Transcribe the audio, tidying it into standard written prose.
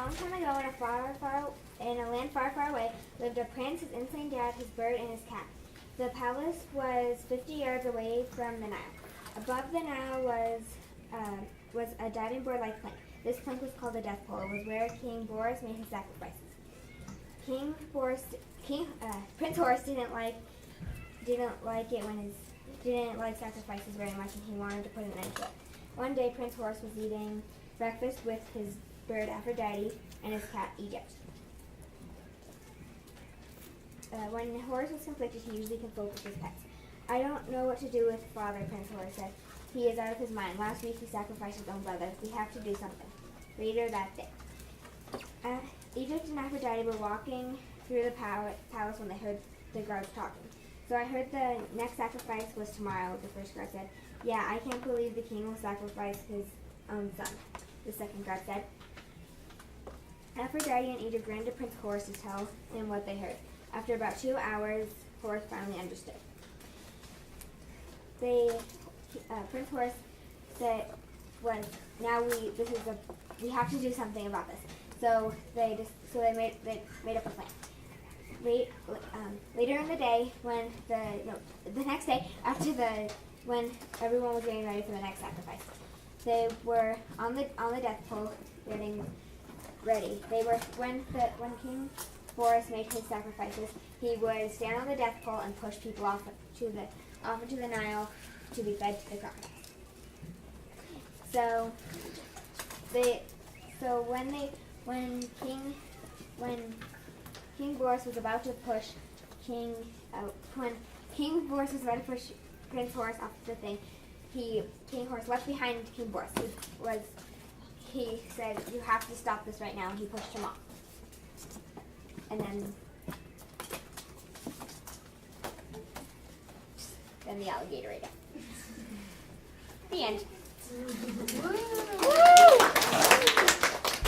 long time ago, in a land far, far away, lived a prince, his insane dad, his bird, and his cat. The palace was 50 yards away from the Nile. Above the Nile was a diving board-like plank. This plank was called the death pole. It was where King Boris made his sacrifices. Prince Horus didn't like sacrifices very much, and he wanted to put an end to it. One day, Prince Horus was eating breakfast with his bird Aphrodite and his cat Egypt. When Horus was conflicted, he usually consulted with his pets. I don't know what to do with father, Prince Horus said. He is out of his mind. Last week he sacrificed his own brother. We have to do something. Later that day. Egypt and Aphrodite were walking through the palace when they heard the guards talking. So I heard the next sacrifice was tomorrow, the first guard said. Yeah, I can't believe the king will sacrifice his own son, the second guard said. Aphrodite and Egypt ran to Prince Horus to tell him what they heard. After about 2 hours, Horus finally understood. Prince Horus said, we have to do something about this. So they made up a plan. Later in the day, when the next day when everyone was getting ready for the next sacrifice, they were on the death pole getting ready. When King Horus made his sacrifices, he would stand on the death pole and push people off into the Nile to be fed to the crocodiles. When King Boris was about to push Prince Horus off the thing, King Horus left behind King Boris. He said, "You have to stop this right now," and he pushed him off. And then the alligator ate it. The end.